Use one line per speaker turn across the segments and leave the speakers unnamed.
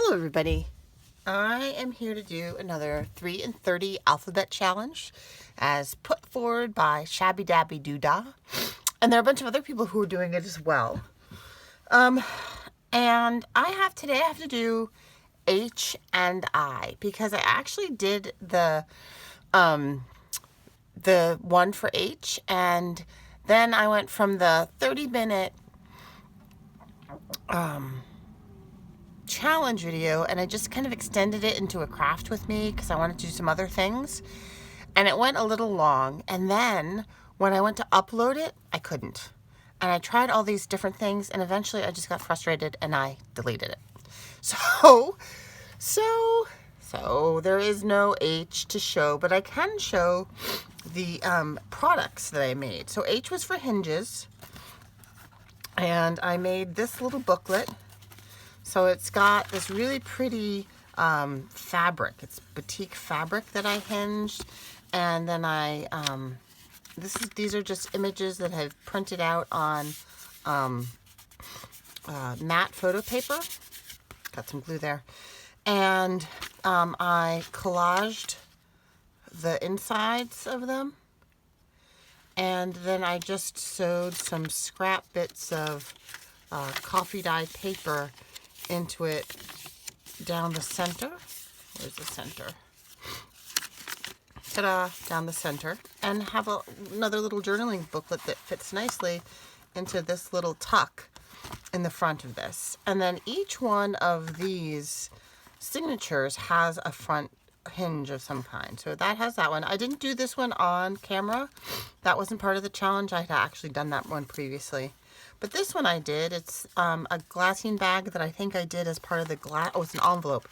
Hello everybody. I am here to do another 3 in 30 alphabet challenge as put forward by Shabby Dabby Doodah. And there are a bunch of other people who are doing it as well. And I have to do H and I because I actually did the one for H, and then I went from the 30-minute challenge video and I just kind of extended it into a craft with me because I wanted to do some other things, and it went a little long, and then when I went to upload it I couldn't, and I tried all these different things, and eventually I just got frustrated and I deleted it. So there is no H to show, but I can show the products that I made. So H was for hinges, and I made this little booklet. So it's got this really pretty fabric. It's batik fabric that I hinged, and then these are just images that I've printed out on matte photo paper. Got some glue there, and I collaged the insides of them, and then I just sewed some scrap bits of coffee dye paper into it down the center. Where's the center? Ta-da! Down the center, and have another little journaling booklet that fits nicely into this little tuck in the front of this. And then each one of these signatures has a front hinge of some kind. So that has that one. I didn't do this one on camera. That wasn't part of the challenge. I had actually done that one previously. But this one I did. It's a glassine bag that I think I did as part of the it's an envelope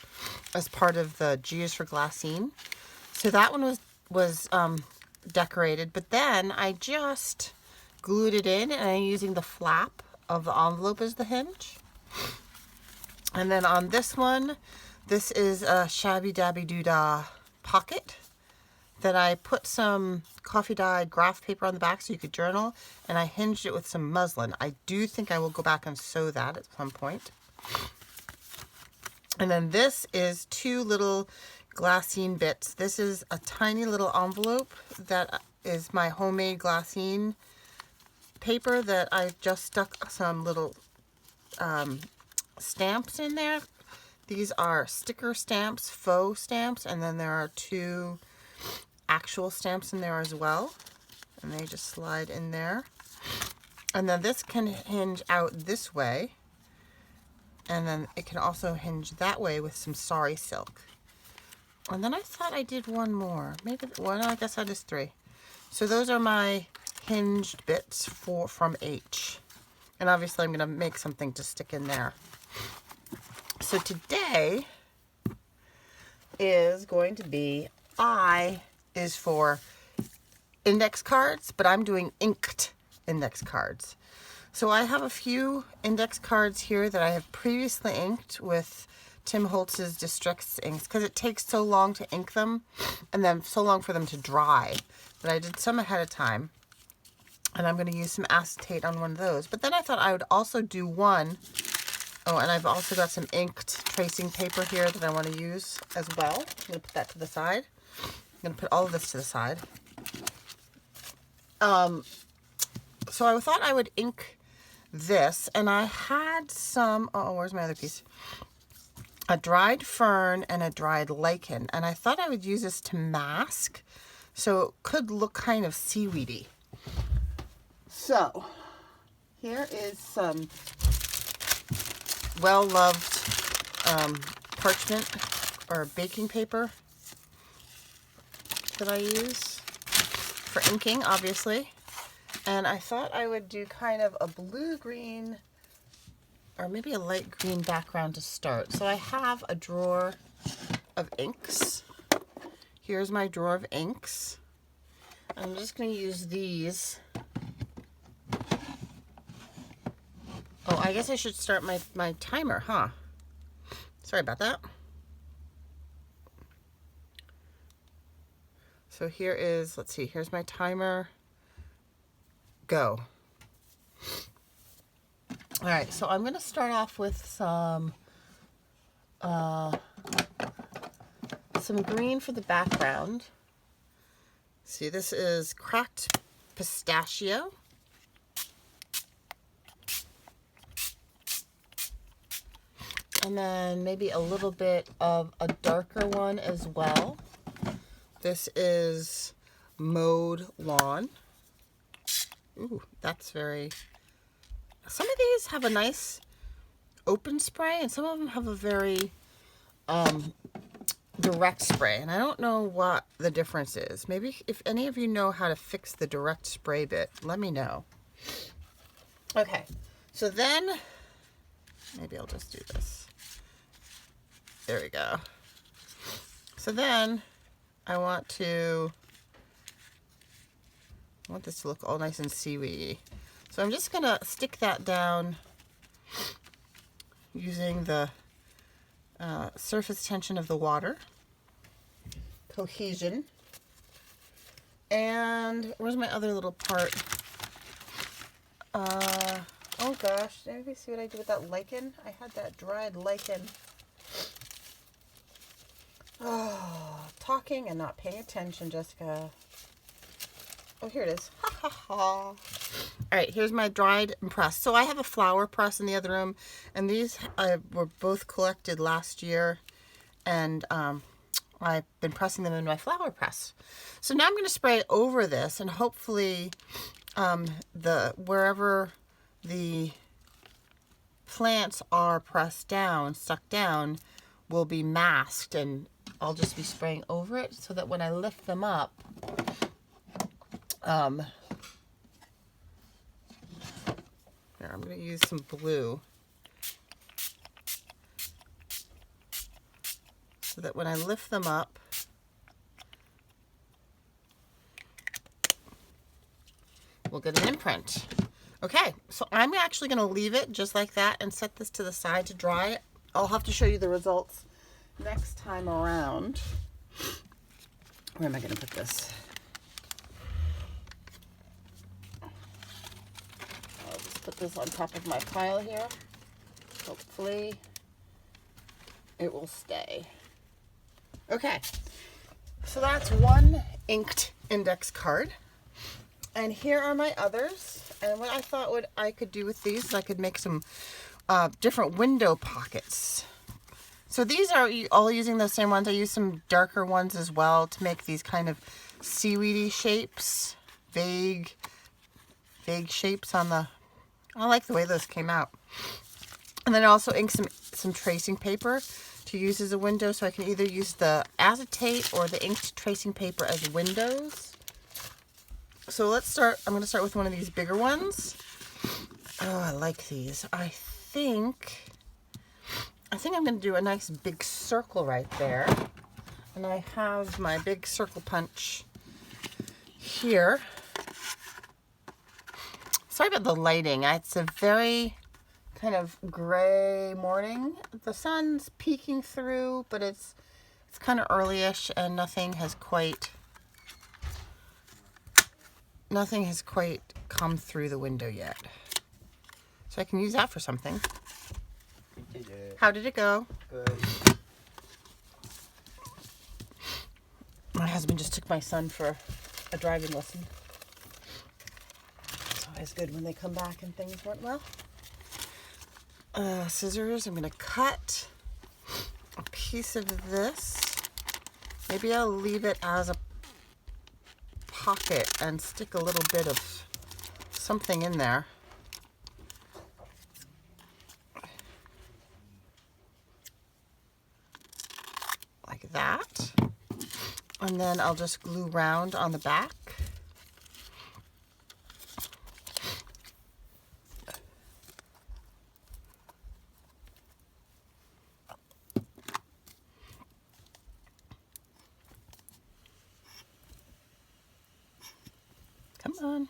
as part of the G is for glassine. So that one was decorated, but then I just glued it in, and I'm using the flap of the envelope as the hinge. And then on this one, this is a Shabby Dabby Doodah pocket that I put some coffee dyed graph paper on the back so you could journal, and I hinged it with some muslin. I do think I will go back and sew that at some point. And then this is two little glassine bits. This is a tiny little envelope that is my homemade glassine paper that I just stuck some little stamps in there. These are sticker stamps, faux stamps, and then there are two actual stamps in there as well, and they just slide in there. And then this can hinge out this way, and then it can also hinge that way with some sari silk. And then I thought I did one more, maybe one. I guess that is three. So those are my hinged bits from H, and obviously I'm going to make something to stick in there. So today is going to be I is for index cards, but I'm doing inked index cards. So I have a few index cards here that I have previously inked with Tim Holtz's Distress inks because it takes so long to ink them and then so long for them to dry that I did some ahead of time, and I'm going to use some acetate on one of those. But then I thought I would also do one. Oh, and I've also got some inked tracing paper here that I want to use as well. I'm going to put that to the side. I'm going to put all of this to the side. So I thought I would ink this, and I had some, where's my other piece? A dried fern and a dried lichen, and I thought I would use this to mask so it could look kind of seaweedy. So here is some well-loved parchment or baking paper that I use for inking, obviously. And I thought I would do kind of a blue-green or maybe a light green background to start. So I have a drawer of inks. Here's my drawer of inks. I'm just going to use these. Oh, I guess I should start my timer, huh? Sorry about that. So here is, let's see, here's my timer. Go. All right, so I'm going to start off with some some green for the background. See, this is cracked pistachio. And then maybe a little bit of a darker one as well. This is mowed lawn. Ooh, that's very... Some of these have a nice open spray, and some of them have a very direct spray. And I don't know what the difference is. Maybe if any of you know how to fix the direct spray bit, let me know. Okay, so then maybe I'll just do this. There we go. So then I want this to look all nice and seaweedy. So I'm just gonna stick that down using the surface tension of the water, cohesion, and where's my other little part? Oh gosh, did anybody see what I did with that lichen? I had that dried lichen. Oh, talking and not paying attention, Jessica. Oh, here it is. Ha ha ha. All right, here's my dried and pressed. So I have a flower press in the other room, and these were both collected last year, and I've been pressing them in my flower press. So now I'm going to spray over this, and hopefully wherever the plants are pressed down, stuck down, will be masked, and I'll just be spraying over it so that when I lift them up, here, I'm going to use some blue so that when I lift them up, we'll get an imprint. Okay, so I'm actually going to leave it just like that and set this to the side to dry. I'll have to show you the results next time around. Where am I going to put this? I'll just put this on top of my pile here. Hopefully it will stay. Okay, so that's one inked index card. And here are my others. And what I thought I could do with these is I could make some different window pockets. So these are all using the same ones. I use some darker ones as well to make these kind of seaweedy shapes, vague shapes on the, I like the way those came out. And then I also ink some tracing paper to use as a window, so I can either use the acetate or the inked tracing paper as windows. So let's start, I'm going to start with one of these bigger ones. Oh, I like these. I think I'm going to do a nice big circle right there. And I have my big circle punch here. Sorry about the lighting. It's a very kind of gray morning. The sun's peeking through, but it's kind of early-ish, and nothing has quite come through the window yet. So I can use that for something. How did it go?
Good.
My husband just took my son for a driving lesson. It's always good when they come back and things went well. Scissors, I'm going to cut a piece of this. Maybe I'll leave it as a pocket and stick a little bit of something in there. Like that. And then I'll just glue round on the back. Come on.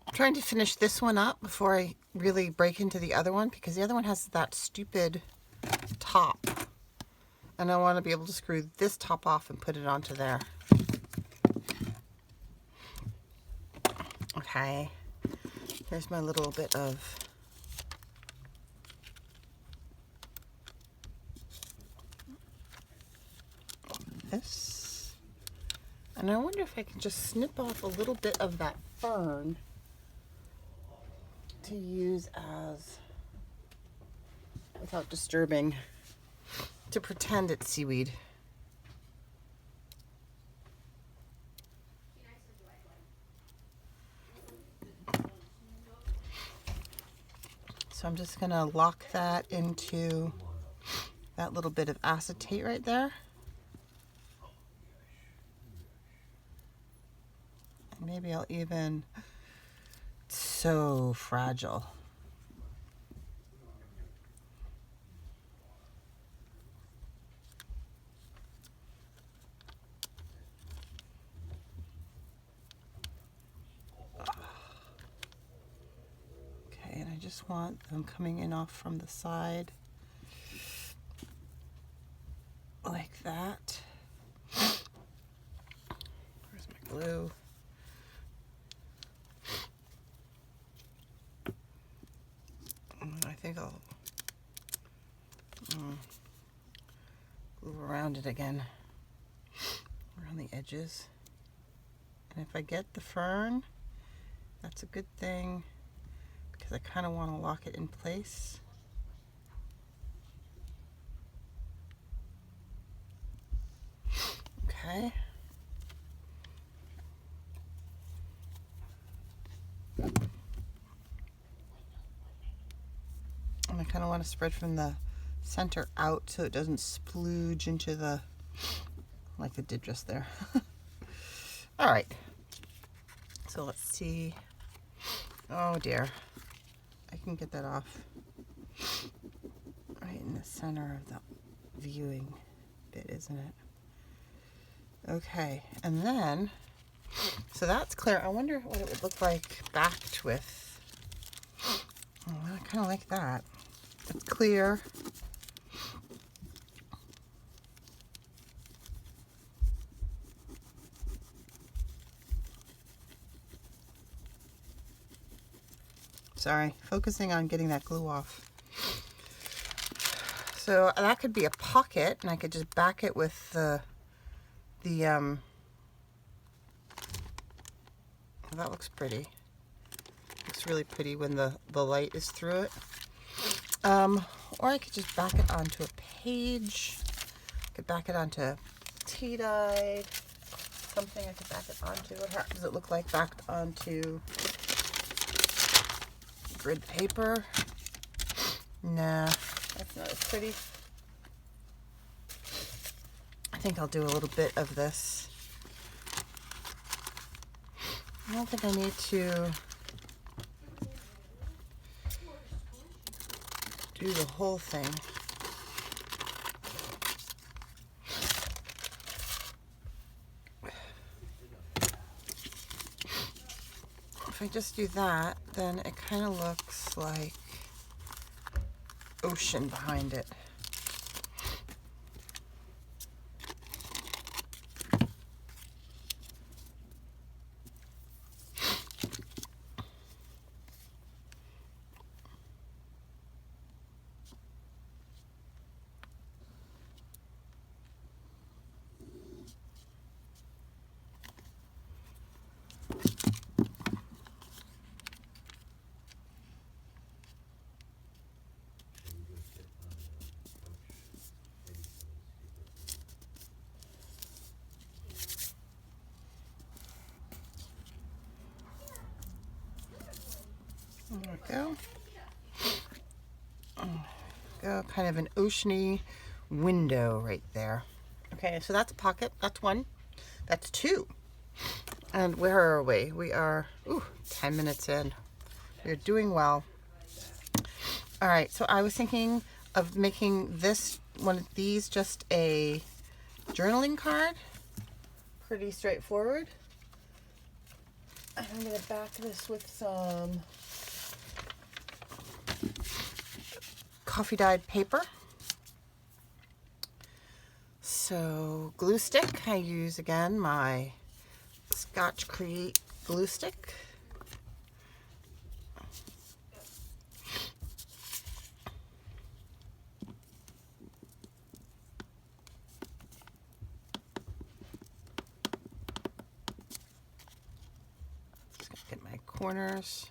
I'm trying to finish this one up before I really break into the other one, because the other one has that stupid top. And I want to be able to screw this top off and put it onto there. Okay, here's my little bit of this. And I wonder if I can just snip off a little bit of that fern to use as, without disturbing, to pretend it's seaweed. So I'm just gonna lock that into that little bit of acetate right there. And maybe I'll even, it's so fragile. Okay, and I just want them coming in off from the side like that. Where's my glue? I think I'll glue around it again, around the edges. And if I get the fern, that's a good thing, because I kind of want to lock it in place. Okay. And I kind of want to spread from the center out so it doesn't splooge into the, like it did just there. All right. So let's see. Oh dear. I can get that off right in the center of the viewing bit, isn't it? Okay. And then, so that's clear. I wonder what it would look like backed with. Oh, I kind of like that. It's clear. Sorry, focusing on getting that glue off. So that could be a pocket, and I could just back it with the oh, that looks pretty. Looks really pretty when the light is through it. Or I could just back it onto a page. I could back it onto tea-dyed something. I could back it onto. What does it look like backed onto grid paper? Nah, that's not as pretty. I think I'll do a little bit of this. I don't think I need to do the whole thing. If I just do that, then it kind of looks like ocean behind it. There we go. Go, kind of an oceany window right there. Okay, so that's a pocket. That's one. That's two. And where are we? We are 10 minutes in. We're doing well. All right, so I was thinking of making this one of these just a journaling card. Pretty straightforward. And I'm going to back this with some coffee dyed paper. So glue stick, I use again my Scotch Create glue stick. corners.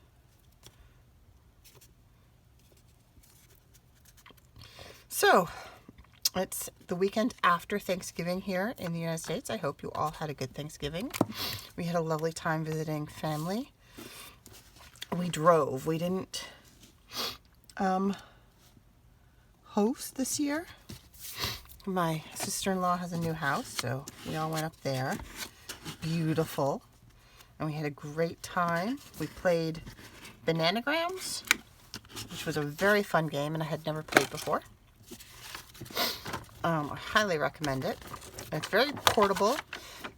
So, it's the weekend after Thanksgiving here in the United States. I hope you all had a good Thanksgiving. We had a lovely time visiting family. We drove. We didn't host this year. My sister-in-law has a new house, so we all went up there. Beautiful. And we had a great time. We played Bananagrams, which was a very fun game, and I had never played before. I highly recommend it. It's very portable,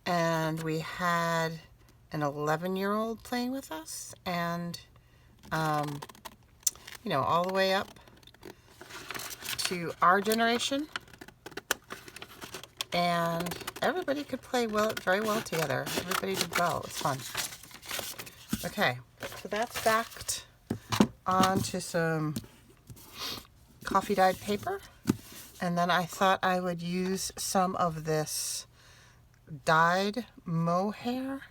and we had an 11-year-old playing with us, and you know, all the way up to our generation, and everybody could play very well together. Everybody did well. It was fun. Okay, so that's backed onto some coffee dyed paper. And then I thought I would use some of this dyed mohair.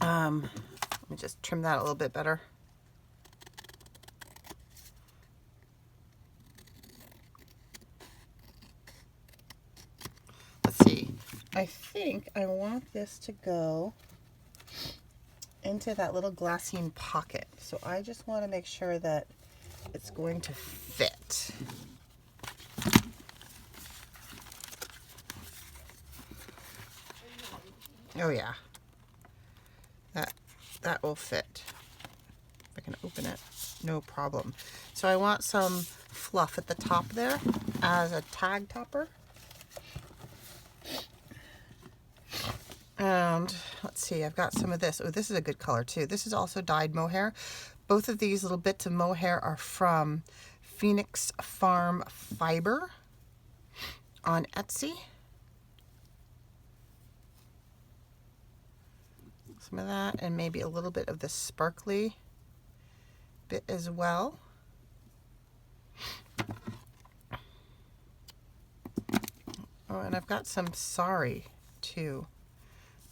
Let me just trim that a little bit better. Let's see. I think I want this to go into that little glassine pocket. So I just want to make sure that it's going to fit. Oh yeah, that will fit. If I can open it, no problem. So I want some fluff at the top there as a tag topper. And let's see, I've got some of this. Oh, this is a good color too. This is also dyed mohair. Both of these little bits of mohair are from Phoenix Farm Fiber on Etsy. Some of that, and maybe a little bit of the sparkly bit as well. Oh, and I've got some sari too.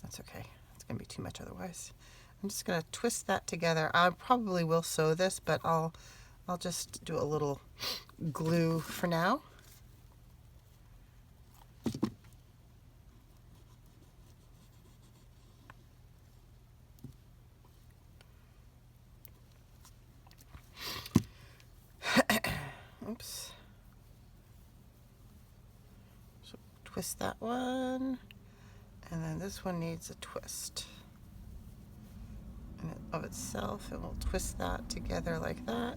That's okay. It's gonna be too much otherwise. I'm just gonna twist that together. I probably will sew this, but I'll just do a little glue for now. Oops. So twist that one, and then this one needs a twist. And of itself, and we'll twist that together like that.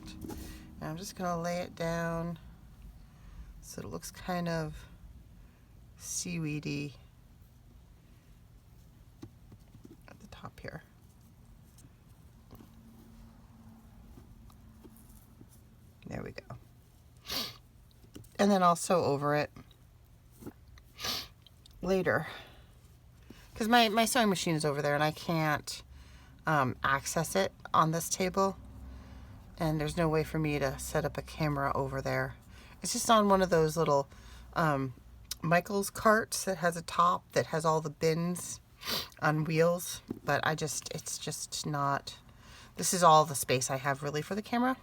And I'm just gonna lay it down so it looks kind of seaweedy at the top here. There we go. And then I'll sew over it later, because my sewing machine is over there and I can't access it on this table, and there's no way for me to set up a camera over there. It's just on one of those little Michael's carts that has a top that has all the bins on wheels, but it's just not, this is all the space I have really for the camera.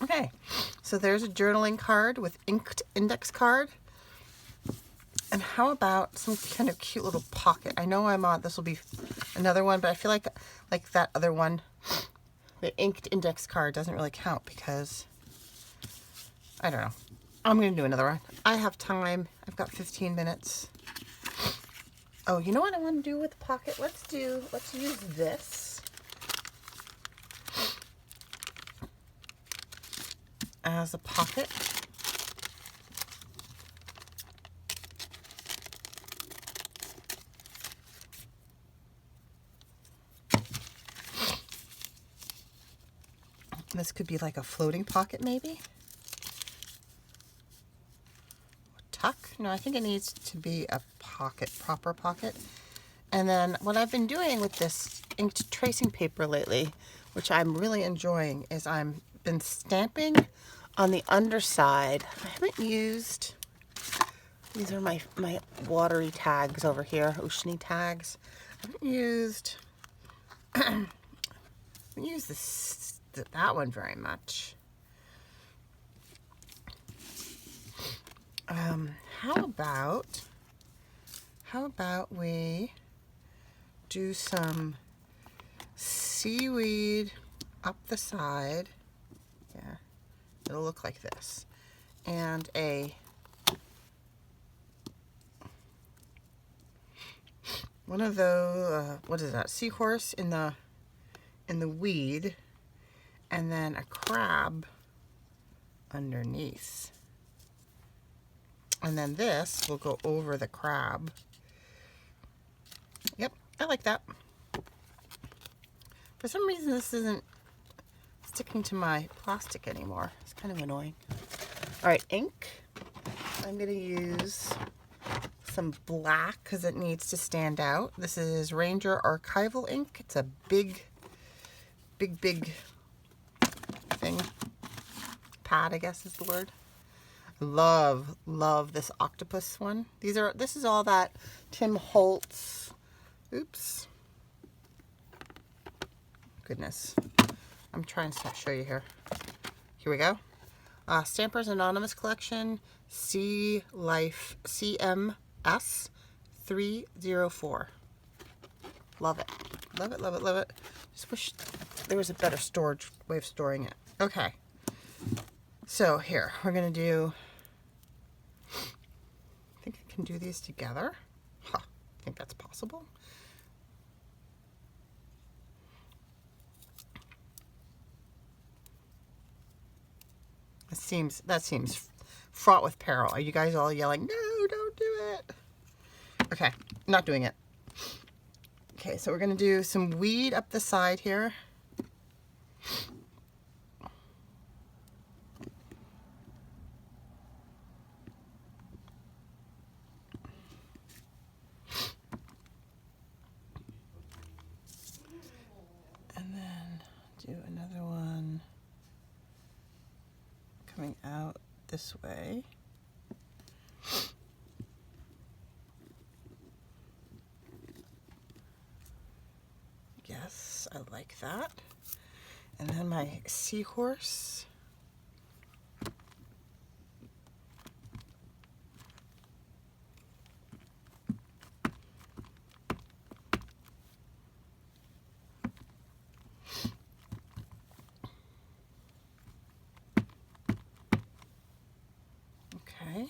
Okay, so there's a journaling card with inked index card. And how about some kind of cute little pocket? I know this will be another one, but I feel like that other one, the inked index card, doesn't really count because, I don't know. I'm going to do another one. I have time. I've got 15 minutes. Oh, you know what I want to do with the pocket? Let's use this as a pocket. This could be like a floating pocket maybe. Tuck? No, I think it needs to be a pocket, proper pocket. And then what I've been doing with this inked tracing paper lately, which I'm really enjoying, is I've been stamping on the underside. I haven't used, these are my watery tags over here, oceany tags. I haven't used I don't use that one very much. How about we do some seaweed up the side? Yeah, it'll look like this. And one of those, what is that? Seahorse in the weed, and then a crab underneath. And then this will go over the crab. Yep, I like that. For some reason, this isn't sticking to my plastic anymore. It's kind of annoying. All right, ink. I'm going to use some black because it needs to stand out. This is Ranger Archival ink. It's a big thing. Pad, I guess is the word. Love this octopus one. This is all that Tim Holtz. Oops. Goodness. I'm trying to show you here. Here we go. Stampers Anonymous Collection, Sea Life CMS 304. Love it. Love it, love it, love it. Just wish there was a better storage way of storing it. Okay. So here, we're going to do, I think I can do these together. Huh, I think that's possible. That seems fraught with peril. Are you guys all yelling, no, don't do it? Okay, not doing it. Okay, so we're going to do some weed up the side here. And then do another one coming out this way. Yes, I like that. And then my seahorse. Okay. I'm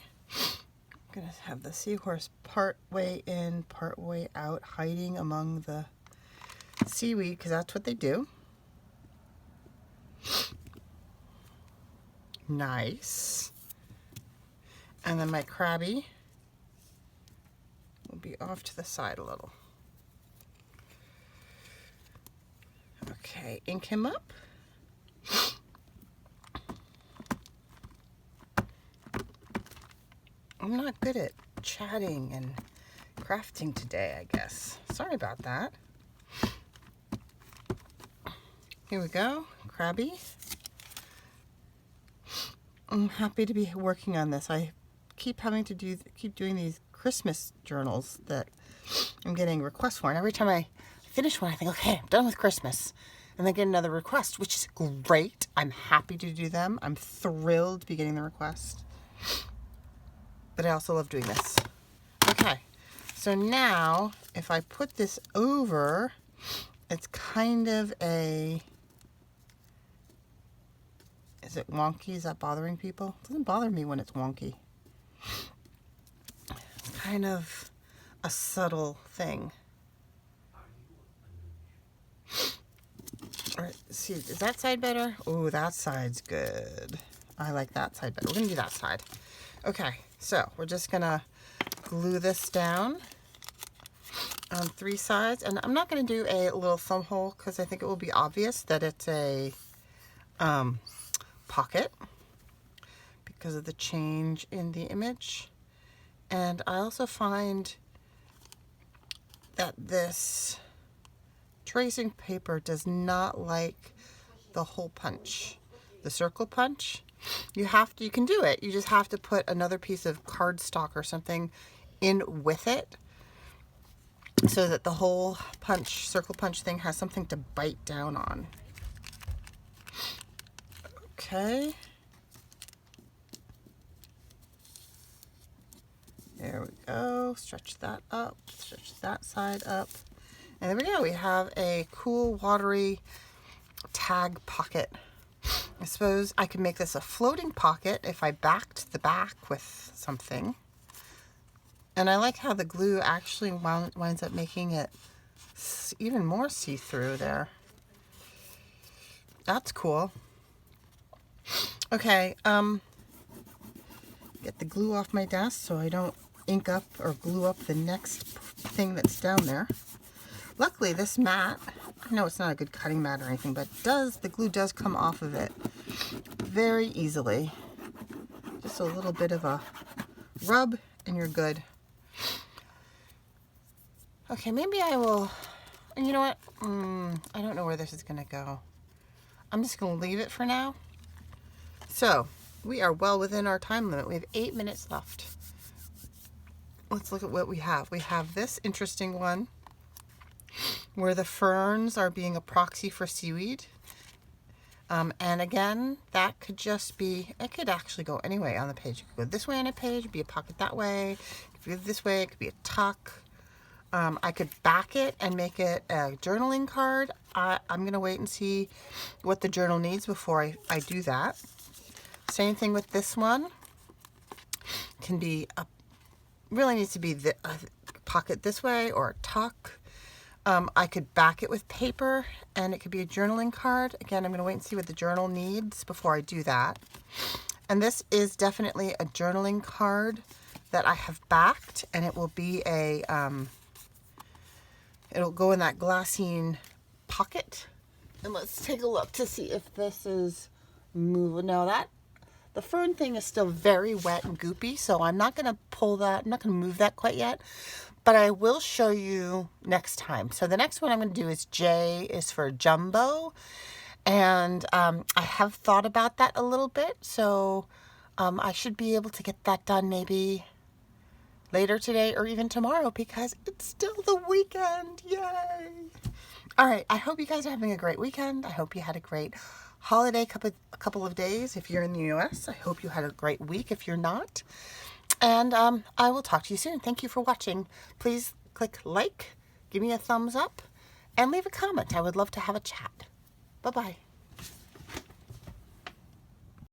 gonna have the seahorse part way in, part way out, hiding among the seaweed, because that's what they do. Nice. And then my crabby will be off to the side a little. Okay, ink him up. I'm not good at chatting and crafting today, I guess. Sorry about that. Here we go, crabby. I'm happy to be working on this. I keep having to keep doing these Christmas journals that I'm getting requests for, and every time I finish one, I think, okay, I'm done with Christmas, and then get another request, which is great. I'm happy to do them. I'm thrilled to be getting the request, but I also love doing this. Okay, so now if I put this over, it's kind of a, is it wonky? Is that bothering people? It doesn't bother me when it's wonky. It's kind of a subtle thing. All right, see, is that side better? Oh, that side's good. I like that side better. We're gonna do that side. Okay, so we're just gonna glue this down on 3 sides. And I'm not gonna do a little thumb hole because I think it will be obvious that it's a pocket because of the change in the image. And I also find that this tracing paper does not like the hole punch, the circle punch. You can do it. You just have to put another piece of cardstock or something in with it. so that the whole punch, circle punch thing has something to bite down on. Okay. There we go. Stretch that up, stretch that side up. And there we go. We have a cool, watery tag pocket. I suppose I could make this a floating pocket if I backed the back with something. And I like how the glue actually winds up making it even more see-through there. That's cool. Okay, get the glue off my desk so I don't ink up or glue up the next thing that's down there. Luckily, this mat, I know it's not a good cutting mat or anything, but the glue does come off of it very easily. Just a little bit of a rub and you're good. Okay, maybe I will, you know what? I don't know where this is gonna go. I'm just gonna leave it for now. So, we are well within our time limit. We have 8 minutes left. Let's look at what we have. We have this interesting one where the ferns are being a proxy for seaweed. And again, that could just be, it could actually go any way on the page. It could go this way on a page, be a pocket that way. It could be this way, it could be a tuck. I could back it and make it a journaling card. I'm going to wait and see what the journal needs before I do that. Same thing with this one. Can be really needs to be a pocket this way or a tuck. I could back it with paper and it could be a journaling card. Again, I'm going to wait and see what the journal needs before I do that. And this is definitely a journaling card that I have backed, and it will be a, it'll go in that glassine pocket. And let's take a look to see if this is moving. No, the fern thing is still very wet and goopy, so I'm not going to pull that. I'm not going to move that quite yet, but I will show you next time. So the next one I'm going to do is J is for jumbo, and I have thought about that a little bit, so I should be able to get that done maybe later today or even tomorrow because it's still the weekend. Yay! All right, I hope you guys are having a great weekend. I hope you had a great holiday couple of days if you're in the US. I hope you had a great week if you're not. And I will talk to you soon. Thank you for watching. Please click like, give me a thumbs up, and leave a comment. I would love to have a chat. Bye-bye.